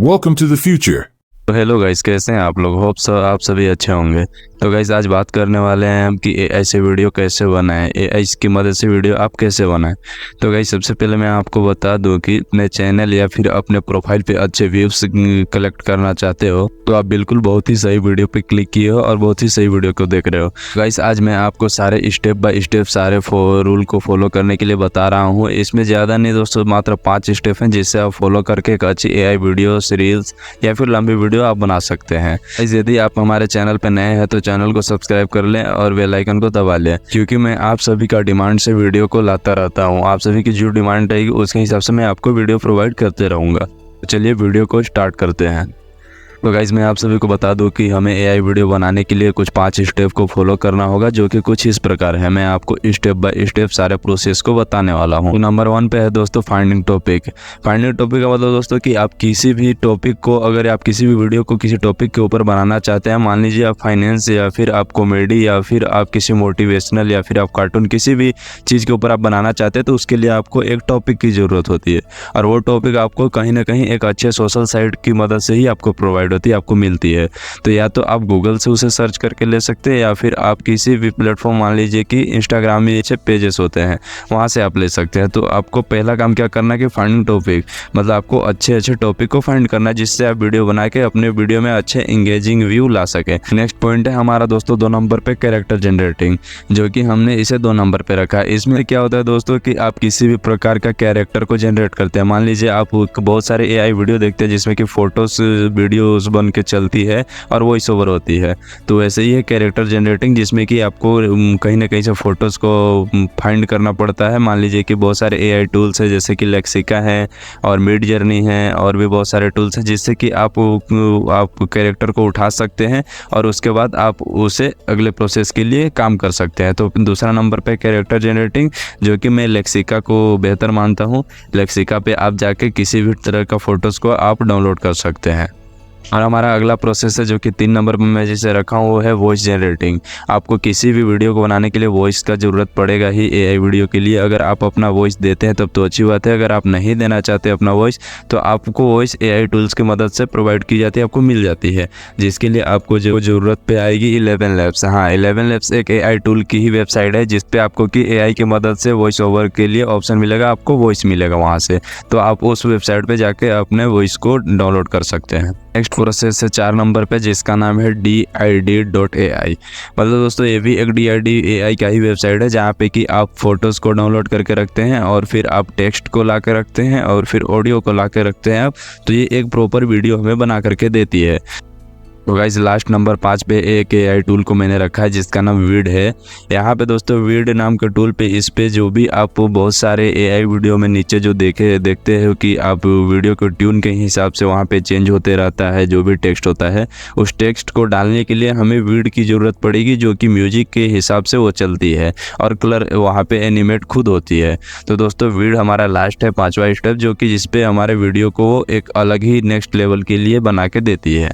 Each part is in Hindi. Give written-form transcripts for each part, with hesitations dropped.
Welcome to the future. तो हेलो गाइस, कैसे हैं आप लोग? होप आप सभी अच्छे होंगे। तो गाइस आज बात करने वाले हैं हम कि एआई से वीडियो कैसे बनाएं, एआई की मदद से वीडियो आप कैसे बनाएं। तो गाइस सबसे पहले मैं आपको बता दूं कि अपने चैनल या फिर अपने प्रोफाइल पे अच्छे व्यूज कलेक्ट करना चाहते हो तो आप बिल्कुल बहुत ही सही वीडियो पे क्लिक किए हो और बहुत ही सही वीडियो को देख रहे हो। गाइस आज मैं आपको सारे स्टेप बाय स्टेप सारे रूल को फॉलो करने के लिए बता रहा हूँ। इसमें ज़्यादा नहीं दोस्तों, मात्र 5 स्टेप हैं जिससे आप फॉलो करके एक अच्छी एआई वीडियो, रील्स या फिर लंबी वीडियो आप बना सकते हैं। यदि आप हमारे चैनल पर नए हैं तो चैनल को सब्सक्राइब कर लें और बेल आइकन को दबा लें, क्योंकि मैं आप सभी का डिमांड से वीडियो को लाता रहता हूं। आप सभी की जो डिमांड रहेगी उसके हिसाब से मैं आपको वीडियो प्रोवाइड करते रहूँगा। तो चलिए वीडियो को स्टार्ट करते हैं। तो गाइज मैं आप सभी को बता दूं कि हमें एआई वीडियो बनाने के लिए कुछ 5 स्टेप को फॉलो करना होगा, जो कि कुछ इस प्रकार है। मैं आपको स्टेप बाय स्टेप सारे प्रोसेस को बताने वाला हूं। तो नंबर 1 पे है दोस्तों फाइंडिंग टॉपिक। फाइंडिंग टॉपिक का मतलब दोस्तों कि आप किसी भी टॉपिक को, अगर आप किसी भी वीडियो को किसी टॉपिक के ऊपर बनाना चाहते हैं, मान लीजिए आप फाइनेंस या फिर आप कॉमेडी या फिर आप किसी मोटिवेशनल या फिर आप कार्टून, किसी भी चीज़ के ऊपर आप बनाना चाहते हैं, तो उसके लिए आपको एक टॉपिक की ज़रूरत होती है। और वो टॉपिक आपको कहीं ना कहीं एक अच्छे सोशल साइट की मदद से ही आपको प्रोवाइड होती है, आपको मिलती है। तो या तो आप गूगल से उसे सर्च करके ले सकते हैं या फिर आप किसी भी प्लेटफॉर्म, मान लीजिए कि इंस्टाग्राम में अच्छे पेजेस होते हैं, वहां से आप ले सकते हैं। तो आपको पहला काम क्या करना है कि फाइंडिंग टॉपिक, मतलब आपको अच्छे टॉपिक को फाइंड करना है जिससे आप वीडियो बना के अपने वीडियो में अच्छे इंगेजिंग व्यू ला सके। नेक्स्ट पॉइंट है हमारा दोस्तों 2 नंबर पे कैरेक्टर जनरेटिंग, जो कि हमने इसे 2 नंबर पे रखा है। इसमें क्या होता है दोस्तों कि आप किसी भी प्रकार का कैरेक्टर को जनरेट करते हैं। मान लीजिए आप बहुत सारे एआई वीडियो देखते हैं जिसमें कि फोटोज वीडियोज बन के चलती है और वॉइस ओवर होती है। तो वैसे ही है कैरेक्टर जनरेटिंग, जिसमें कि आपको कहीं ना कहीं से फोटोज़ को फाइंड करना पड़ता है। मान लीजिए कि बहुत सारे एआई टूल्स है जैसे कि लेक्सिका है और मिड जर्नी है और भी बहुत सारे टूल्स हैं जिससे कि आप कैरेक्टर को उठा सकते हैं और उसके बाद आप उसे अगले प्रोसेस के लिए काम कर सकते हैं। तो दूसरा नंबर पे कैरेक्टर जनरेटिंग, जो कि मैं लेक्सिका को बेहतर मानता हूँ। लेक्सिका पे आप जाके किसी भी तरह का फ़ोटोज़ को आप डाउनलोड कर सकते हैं। और हमारा अगला प्रोसेस है जो कि 3 नंबर पर मैं जिसे रखा हूँ वो है वॉइस जनरेटिंग। आपको किसी भी वीडियो को बनाने के लिए वॉइस का ज़रूरत पड़ेगा ही एआई वीडियो के लिए। अगर आप अपना वॉइस देते हैं तब तो अच्छी बात है, अगर आप नहीं देना चाहते अपना वॉइस तो आपको वॉइस एआई टूल्स की मदद से प्रोवाइड की जाती है, आपको मिल जाती है, जिसके लिए आपको जो ज़रूरत पे आएगी 11 लैब्स। हाँ, 11 लैब्स एक एआई टूल की ही वेबसाइट है जिस पे आपको कि एआई की मदद से वॉइस ओवर के लिए ऑप्शन मिलेगा, आपको वॉइस मिलेगा वहाँ से। तो आप उस वेबसाइट पर जाके अपने वॉइस को डाउनलोड कर सकते हैं। नेक्स्ट प्रोसेस है 4 नंबर पे जिसका नाम है DID.ai। मतलब दोस्तों ये भी एक DID.ai का ही वेबसाइट है जहाँ पे कि आप फोटोज़ को डाउनलोड करके रखते हैं और फिर आप टेक्स्ट को ला के रखते हैं और फिर ऑडियो को ला के रखते हैं आप। तो ये एक प्रॉपर वीडियो हमें बना करके देती है। तो गाइस लास्ट नंबर 5 पे एक एआई टूल को मैंने रखा है जिसका नाम वीड है। यहाँ पे दोस्तों वीड नाम के टूल पे, इस पे जो भी आप बहुत सारे एआई वीडियो में नीचे जो देखते हो कि आप वीडियो को ट्यून के हिसाब से वहाँ पे चेंज होते रहता है, जो भी टेक्स्ट होता है उस टेक्स्ट को डालने के लिए हमें वीड की ज़रूरत पड़ेगी, जो कि म्यूजिक के हिसाब से वो चलती है और कलर वहाँ पे एनिमेट खुद होती है। तो दोस्तों वीड हमारा लास्ट है 5वां स्टेप, जो कि जिसपे हमारे वीडियो को एक अलग ही नेक्स्ट लेवल के लिए बना के देती है।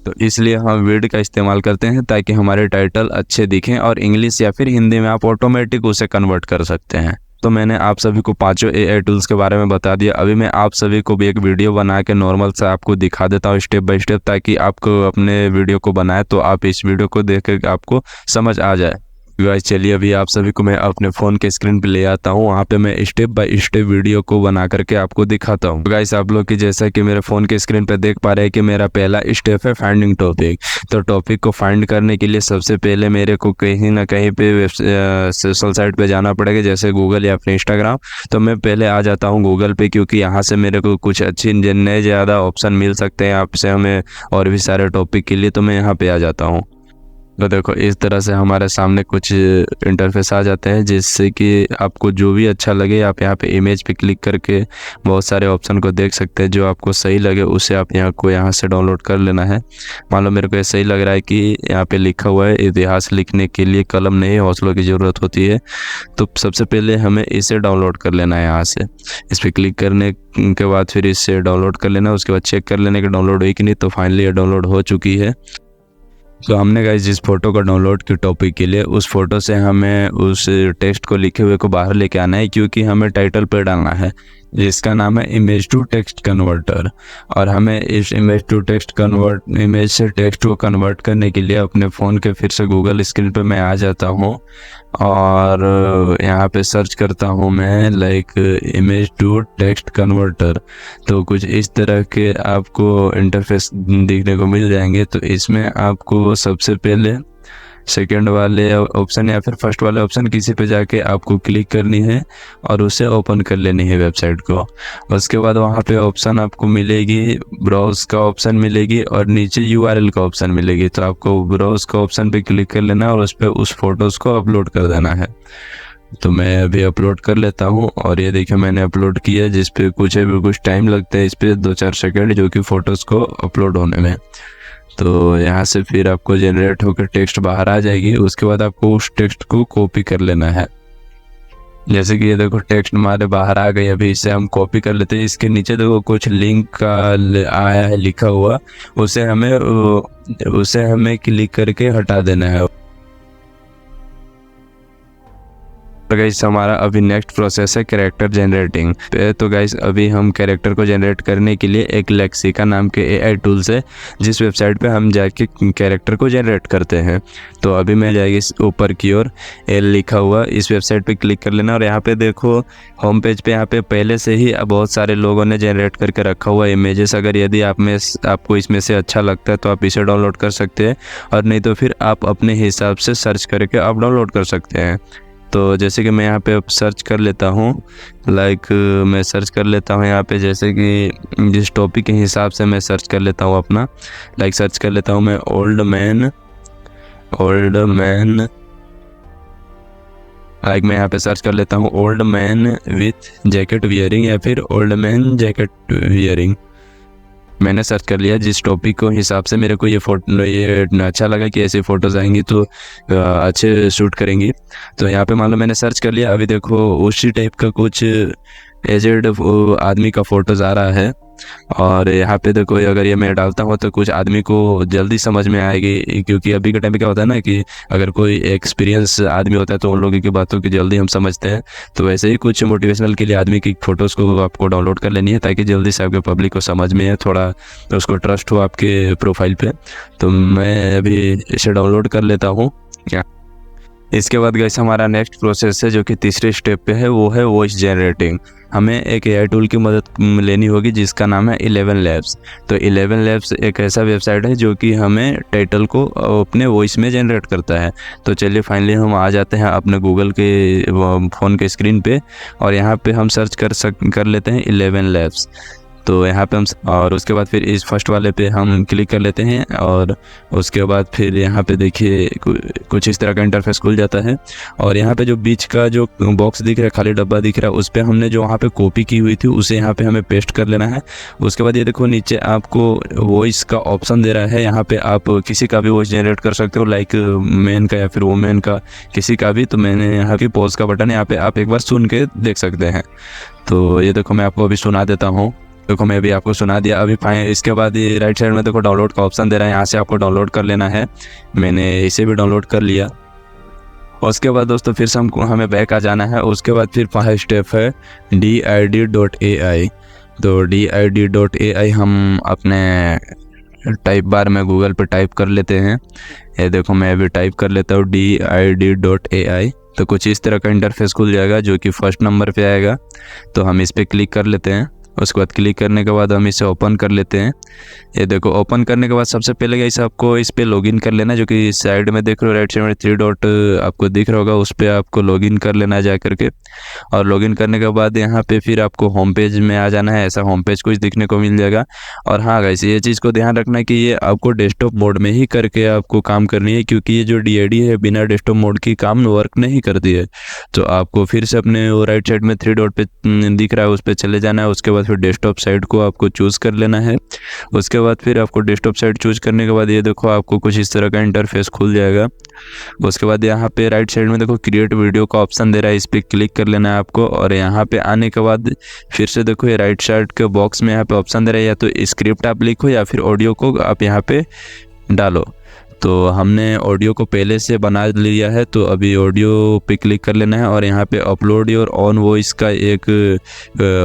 तो इसलिए हम वीड का इस्तेमाल करते हैं ताकि हमारे टाइटल अच्छे दिखें और इंग्लिश या फिर हिंदी में आप ऑटोमेटिक उसे कन्वर्ट कर सकते हैं। तो मैंने आप सभी को 5 एआई टूल्स के बारे में बता दिया। अभी मैं आप सभी को भी एक वीडियो बना के नॉर्मल से आपको दिखा देता हूँ स्टेप बाय स्टेप, ताकि आपको अपने वीडियो को बनाए तो आप इस वीडियो को देख कर आपको समझ आ जाए। गाइस चलिए अभी आप सभी को मैं अपने फ़ोन के स्क्रीन पे ले आता हूँ, वहाँ पे मैं स्टेप बाय स्टेप वीडियो को बना करके आपको दिखाता हूँ। गाइस आप लोग की जैसा कि मेरे फ़ोन के स्क्रीन पे देख पा रहे हैं कि मेरा पहला स्टेप है फाइंडिंग टॉपिक। तो टॉपिक को फाइंड करने के लिए सबसे पहले मेरे को कहीं ना कहीं पे सोशल साइट पे जाना पड़ेगा, जैसे गूगल या फिर इंस्टाग्राम। तो मैं पहले आ जाता हूँ गूगल पे, क्योंकि यहाँ से मेरे को कुछ अच्छी नए ज़्यादा ऑप्शन मिल सकते हैं आपसे हमें और भी सारे टॉपिक के लिए। तो मैं यहाँ पर आ जाता हूँ। तो देखो इस तरह से हमारे सामने कुछ इंटरफेस आ जाते हैं, जिससे कि आपको जो भी अच्छा लगे आप यहाँ पे इमेज पे क्लिक करके बहुत सारे ऑप्शन को देख सकते हैं। जो आपको सही लगे उसे आप यहाँ से डाउनलोड कर लेना है। मान लो मेरे को ये सही लग रहा है कि यहाँ पे लिखा हुआ है इतिहास लिखने के लिए कलम नहीं हौसलों की ज़रूरत होती है। तो सबसे पहले हमें इसे डाउनलोड कर लेना है। यहाँ से इस पर क्लिक करने के बाद फिर इसे डाउनलोड कर लेना, उसके बाद चेक कर लेने के डाउनलोड हुई कि नहीं। तो फाइनली ये डाउनलोड हो चुकी है। तो हमने गाइस जिस फ़ोटो को डाउनलोड की टॉपिक के लिए, उस फ़ोटो से हमें उस टेक्स्ट को लिखे हुए को बाहर लेके आना है, क्योंकि हमें टाइटल पर डालना है जिसका नाम है इमेज टू टेक्स्ट कन्वर्टर। और हमें इस इमेज से टेक्स्ट को कन्वर्ट करने के लिए अपने फ़ोन के फिर से गूगल स्क्रीन पे मैं आ जाता हूँ और यहाँ पे सर्च करता हूँ मैं like image to text converter. तो कुछ इस तरह के आपको इंटरफेस देखने को मिल जाएंगे। तो इसमें आपको सबसे पहले सेकंड वाले ऑप्शन या फिर फर्स्ट वाले ऑप्शन किसी पे जाके आपको क्लिक करनी है और उसे ओपन कर लेनी है वेबसाइट को। उसके बाद वहाँ पे ऑप्शन आपको मिलेगी, ब्राउज का ऑप्शन मिलेगी और नीचे यूआरएल का ऑप्शन मिलेगी। तो आपको ब्राउज का ऑप्शन पे क्लिक कर लेना और उस पर उस फोटोज़ को अपलोड कर देना है। तो मैं अभी अपलोड कर लेता हूँ और ये देखिए मैंने अपलोड किया, जिस पे कुछ टाइम लगता है इस पर 2-4 सेकेंड, जो कि फ़ोटोज़ को अपलोड होने में। तो यहाँ से फिर आपको जनरेट होकर टेक्स्ट बाहर आ जाएगी। उसके बाद आपको उस टेक्स्ट को कॉपी कर लेना है। जैसे कि ये देखो टेक्स्ट हमारे बाहर आ गई। अभी इसे हम कॉपी कर लेते हैं। इसके नीचे देखो कुछ लिंक का आया है लिखा हुआ, उसे हमें क्लिक करके हटा देना है। तो गाइस हमारा अभी नेक्स्ट प्रोसेस है कैरेक्टर जनरेटिंग। तो गाइस अभी हम कैरेक्टर को जनरेट करने के लिए एक लेक्सिका नाम के एआई टूल्स है, जिस वेबसाइट पे हम जाके कैरेक्टर को जनरेट करते हैं। तो अभी मैं जाएगी ऊपर की ओर एल लिखा हुआ इस वेबसाइट पे क्लिक कर लेना और यहाँ पे देखो होम पेज पे यहाँ पे पहले से ही बहुत सारे लोगों ने जनरेट करके रखा हुआ इमेजेस। अगर यदि आपको इसमें से अच्छा लगता है तो आप इसे डाउनलोड कर सकते हैं, और नहीं तो फिर आप अपने हिसाब से सर्च करके आप डाउनलोड कर सकते हैं। तो जैसे कि मैं यहाँ पे सर्च कर लेता हूँ, मैं सर्च कर लेता हूँ यहाँ पे, जैसे कि जिस टॉपिक के हिसाब से मैं सर्च कर लेता हूँ अपना, सर्च कर लेता हूँ मैं ओल्ड मैन मैं यहाँ पे सर्च कर लेता हूँ old man with jacket wearing या फिर ओल्ड मैन जैकेट वियरिंग। मैंने सर्च कर लिया। जिस टॉपिक को हिसाब से मेरे को ये अच्छा लगा कि ऐसी फ़ोटोज़ आएंगी तो अच्छे शूट करेंगी। तो यहाँ पे मान लो मैंने सर्च कर लिया। अभी देखो उसी टाइप का कुछ एजेड आदमी का फ़ोटोज़ आ रहा है, और यहाँ पे देखो अगर ये मैं डालता हूँ तो कुछ आदमी को जल्दी समझ में आएगी, क्योंकि अभी के टाइम पे क्या होता है ना कि अगर कोई एक्सपीरियंस आदमी होता है तो उन लोगों की बातों की जल्दी हम समझते हैं। तो वैसे ही कुछ मोटिवेशनल के लिए आदमी की फ़ोटोज़ को आपको डाउनलोड कर लेनी है, ताकि जल्दी से आपके पब्लिक को समझ में है, थोड़ा तो उसको ट्रस्ट हो आपके प्रोफाइल पर। तो मैं अभी इसे डाउनलोड कर लेता हूँ। इसके बाद गाइस हमारा नेक्स्ट प्रोसेस है, जो कि तीसरे स्टेप पे है, वो है वॉइस जनरेटिंग। हमें एक एआई टूल की मदद लेनी होगी जिसका नाम है 11 लैब्स। तो 11 लैब्स एक ऐसा वेबसाइट है जो कि हमें टाइटल को अपने वॉइस में जनरेट करता है। तो चलिए फाइनली हम आ जाते हैं अपने गूगल के फ़ोन के स्क्रीन पे, और यहाँ पे हम सर्च कर लेते हैं 11 लैब्स। तो यहाँ पे हम और उसके बाद फिर इस फर्स्ट वाले पे हम क्लिक कर लेते हैं, और उसके बाद फिर यहाँ पे देखिए कुछ इस तरह का इंटरफेस खुल जाता है। और यहाँ पे जो बीच का जो बॉक्स दिख रहा है, खाली डब्बा दिख रहा है, उस पर हमने जो वहाँ पे कॉपी की हुई थी उसे यहाँ पे हमें पेस्ट कर लेना है। उसके बाद ये देखो नीचे आपको वॉइस का ऑप्शन दे रहा है। यहाँ पे आप किसी का भी वॉइस जनरेट कर सकते हो, लाइक मैन का या फिर वुमेन का, किसी का भी। तो मैंने यहाँ पे पॉज का बटन, यहाँ पे आप एक बार सुन के देख सकते हैं। तो ये देखो मैं आपको अभी सुना देता हूँ। देखो मैं भी आपको सुना दिया। अभी इसके बाद ये राइट साइड में देखो डाउनलोड का ऑप्शन दे रहा है, यहाँ से आपको डाउनलोड कर लेना है। मैंने इसे भी डाउनलोड कर लिया। उसके बाद दोस्तों फिर से हमें बैक आ जाना है। उसके बाद फिर पहला स्टेप है DID.ai। तो DID.ai हम अपने टाइप बार में गूगल पे टाइप कर लेते हैं। ये देखो मैं अभी टाइप कर लेता हूँ DID.ai। तो कुछ इस तरह का इंटरफेस खुल जाएगा, जो कि फर्स्ट नंबर पे आएगा। तो हम इस पर क्लिक कर लेते हैं। उसके बाद क्लिक करने के बाद हम इसे ओपन कर लेते हैं। ये देखो ओपन करने के बाद सबसे पहले गाइस आपको इस पे लॉगिन कर लेना है, जो कि साइड में देख रहे हो राइट साइड में 3 डॉट आपको दिख रहा होगा, उस पर आपको लॉगिन कर लेना है जा करके। और लॉगिन करने के बाद यहाँ पे फिर आपको होम पेज में आ जाना है। ऐसा होम पेज कुछ दिखने को मिल जाएगा। और हाँ गाइस ये चीज़ को ध्यान रखना है कि ये आपको डेस्कटॉप मोड में ही करके आपको काम करनी है, क्योंकि ये जो DID है बिना डेस्कटॉप मोड की काम वर्क नहीं करती है। तो आपको फिर से अपने राइट साइड में 3 डॉट पे दिख रहा है उस पर चले जाना है। उसके बाद फिर डेस्कटॉप साइड को आपको चूज़ कर लेना है। उसके बाद फिर आपको डेस्कटॉप साइड चूज़ करने के बाद ये देखो आपको कुछ इस तरह का इंटरफेस खुल जाएगा। उसके बाद यहाँ पे राइट साइड में देखो क्रिएट वीडियो का ऑप्शन दे रहा है, इस पर क्लिक कर लेना है आपको। और यहाँ पे आने के बाद फिर से देखो ये राइट साइड के बॉक्स में यहाँ पे ऑप्शन दे रहा है, या तो स्क्रिप्ट आप लिखो या फिर ऑडियो को आप यहाँ पे डालो। तो हमने ऑडियो को पहले से बना लिया है, तो अभी ऑडियो पे क्लिक कर लेना है और यहाँ पे अपलोड योर ऑन वॉइस का एक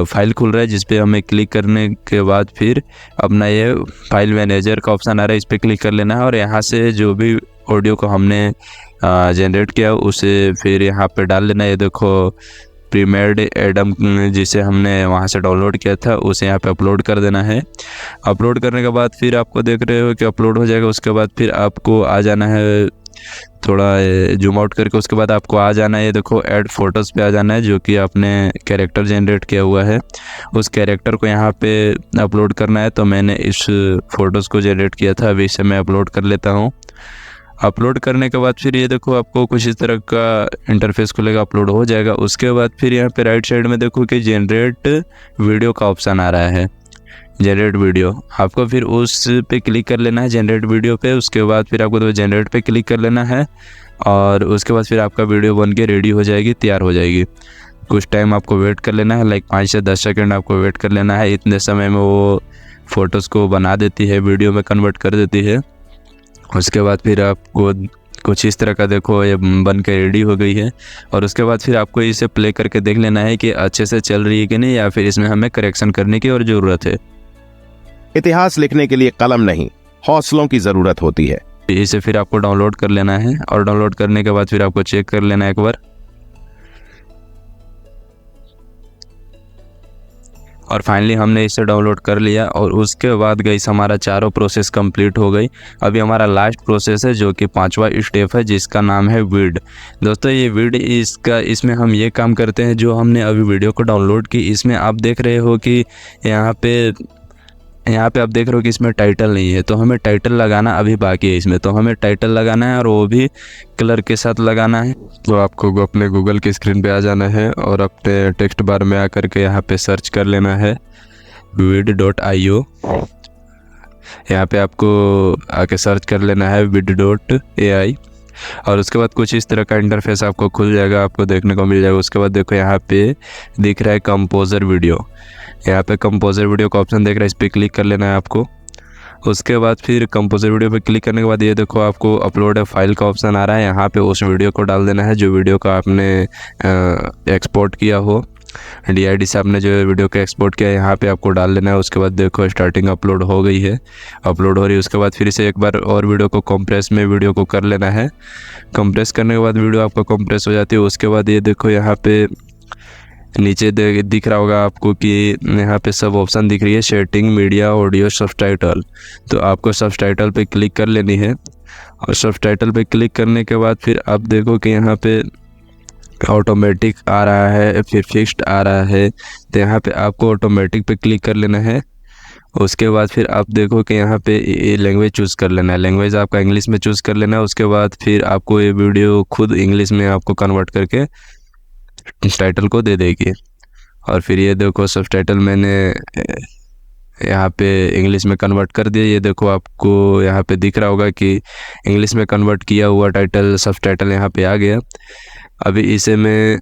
फाइल खुल रहा है, जिस पे हमें क्लिक करने के बाद फिर अपना ये फाइल मैनेजर का ऑप्शन आ रहा है, इस पर क्लिक कर लेना है और यहाँ से जो भी ऑडियो को हमने जनरेट किया उसे फिर यहाँ पे डाल लेना है। ये देखो प्रीमेड एडम जिसे हमने वहाँ से डाउनलोड किया था उसे यहाँ पे अपलोड कर देना है। अपलोड करने के बाद फिर आपको देख रहे हो कि अपलोड हो जाएगा। उसके बाद फिर आपको आ जाना है, थोड़ा जूम आउट करके उसके बाद आपको आ जाना है, ये देखो ऐड फोटोज़ पे आ जाना है, जो कि आपने कैरेक्टर जनरेट किया हुआ है उस कैरेक्टर को यहाँ पे अपलोड करना है। तो मैंने इस फ़ोटोज़ को जनरेट किया था, अभी इसे मैं अपलोड कर लेता हूँ। अपलोड करने के बाद फिर ये देखो आपको कुछ इस तरह का इंटरफेस खुलेगा, अपलोड हो जाएगा। उसके बाद फिर यहाँ पे राइट साइड में देखो कि जनरेट वीडियो का ऑप्शन आ रहा है, जनरेट वीडियो। आपको फिर उस पे क्लिक कर लेना है, जनरेट वीडियो पे। उसके बाद फिर आपको तो जनरेट पे क्लिक कर लेना है और उसके बाद फिर आपका वीडियो बन के रेडी हो जाएगी, तैयार हो जाएगी। कुछ टाइम आपको वेट कर लेना है, लाइक 5 से 10 सेकेंड आपको वेट कर लेना है। इतने समय में वो फ़ोटोज़ को बना देती है, वीडियो में कन्वर्ट कर देती है। उसके बाद फिर आपको कुछ इस तरह का देखो ये बन के रेडी हो गई है और उसके बाद फिर आपको इसे प्ले करके देख लेना है कि अच्छे से चल रही है कि नहीं, या फिर इसमें हमें करेक्शन करने की और ज़रूरत है। इतिहास लिखने के लिए कलम नहीं, हौसलों की ज़रूरत होती है। इसे फिर आपको डाउनलोड कर लेना है और डाउनलोड करने के बाद फिर आपको चेक कर लेना है एक बार। और फाइनली हमने इसे डाउनलोड कर लिया और उसके बाद गाइस हमारा चारों प्रोसेस कंप्लीट हो गई। अभी हमारा लास्ट प्रोसेस है जो कि 5वां स्टेप है, जिसका नाम है विड। दोस्तों ये विड इसमें हम ये काम करते हैं जो हमने अभी वीडियो को डाउनलोड की। इसमें आप देख रहे हो कि यहाँ पे आप देख रहे हो कि इसमें टाइटल नहीं है, तो हमें टाइटल लगाना अभी बाकी है इसमें। तो हमें टाइटल लगाना है और वो भी कलर के साथ लगाना है। तो आपको अपने गूगल की स्क्रीन पे आ जाना है और अपने टेक्स्ट बार में आकर के यहाँ पे सर्च कर लेना है vid.io। यहाँ पे आपको आके सर्च कर लेना है vid.ai और उसके बाद कुछ इस तरह का इंटरफेस आपको खुल जाएगा, आपको देखने को मिल जाएगा। उसके बाद देखो यहाँ पे दिख रहा है कंपोजर वीडियो, यहाँ पे कंपोजर वीडियो का ऑप्शन देख रहा है, इस पर क्लिक कर लेना है आपको। उसके बाद फिर कंपोजर वीडियो पे क्लिक करने के बाद ये देखो आपको अपलोड ए फाइल का ऑप्शन आ रहा है, यहाँ पे उस वीडियो को डाल देना है जो वीडियो का आपने एक्सपोर्ट किया हो, DID से आपने जो वीडियो को एक्सपोर्ट किया है यहाँ पे आपको डाल लेना है। उसके बाद देखो स्टार्टिंग अपलोड हो गई है, अपलोड हो रही है। उसके बाद फिर से एक बार और वीडियो को कंप्रेस में वीडियो को कर लेना है। कंप्रेस करने के बाद वीडियो आपका कंप्रेस हो जाती है। उसके बाद ये देखो यहाँ पे नीचे दिख रहा होगा आपको कि यहाँ पे सब ऑप्शन दिख रही है, सेटिंग, मीडिया, ऑडियो, सबटाइटल। तो आपको सबटाइटल पे क्लिक कर लेनी है और सबटाइटल पे क्लिक करने के बाद फिर आप देखो कि यहाँ पे ऑटोमेटिक आ रहा है, फिर फिक्स्ड आ रहा है। तो यहाँ पे आपको ऑटोमेटिक पे क्लिक कर लेना है। उसके बाद फिर आप देखो कि यहाँ पे ये लैंग्वेज चूज़ कर लेना है, लैंग्वेज आपका इंग्लिश में चूज़ कर लेना है। उसके बाद फिर आपको ये वीडियो खुद इंग्लिश में आपको कन्वर्ट करके टाइटल को दे देगी। और फिर ये देखो सबटाइटल मैंने यहाँ पे इंग्लिश में कन्वर्ट कर दिया। ये देखो आपको यहाँ पे दिख रहा होगा कि इंग्लिश में कन्वर्ट किया हुआ टाइटल सबटाइटल यहाँ पे आ गया। अभी इसे मैं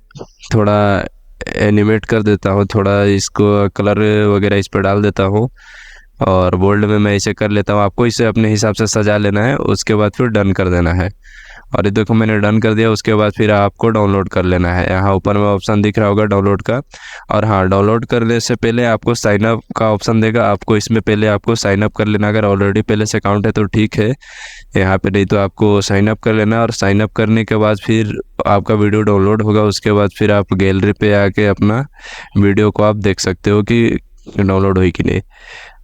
थोड़ा एनिमेट कर देता हूँ, थोड़ा इसको कलर वगैरह इस पर डाल देता हूँ और बोल्ड में मैं इसे कर लेता हूँ। आपको इसे अपने हिसाब से सजा लेना है, उसके बाद फिर डन कर देना है। और ये देखो मैंने डन कर दिया। उसके बाद फिर आपको डाउनलोड कर लेना है, यहाँ ऊपर में ऑप्शन दिख रहा होगा डाउनलोड का। और हाँ, डाउनलोड करने से पहले आपको साइन अप का ऑप्शन देगा, आपको इसमें पहले आपको साइन अप कर लेना। अगर ऑलरेडी पहले से अकाउंट है तो ठीक है, यहाँ पे नहीं तो आपको साइन अप कर लेना। और साइन अप करने के बाद फिर आपका वीडियो डाउनलोड होगा। उसके बाद फिर आप गैलरी पे आके अपना वीडियो को आप देख सकते हो कि डाउनलोड हुई कि नहीं।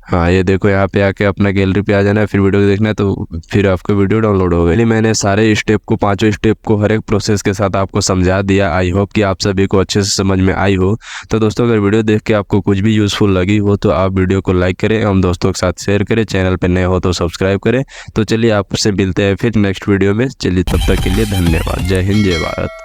हाँ, ये देखो यहाँ पे आके अपना गैलरी पे आ जाना है, फिर वीडियो देखना है तो फिर आपको वीडियो डाउनलोड हो गई। मैंने सारे स्टेप को, 5 स्टेप को हर एक प्रोसेस के साथ आपको समझा दिया। आई होप कि आप सभी को अच्छे से समझ में आई हो। तो दोस्तों अगर वीडियो देख के आपको कुछ भी यूज़फुल लगी हो तो आप वीडियो को लाइक करें, हम दोस्तों के साथ शेयर करें, चैनल पर नए हो तो सब्सक्राइब करें। तो चलिए आपसे मिलते हैं फिर नेक्स्ट वीडियो में। चलिए तब तक के लिए धन्यवाद। जय हिंद, जय भारत।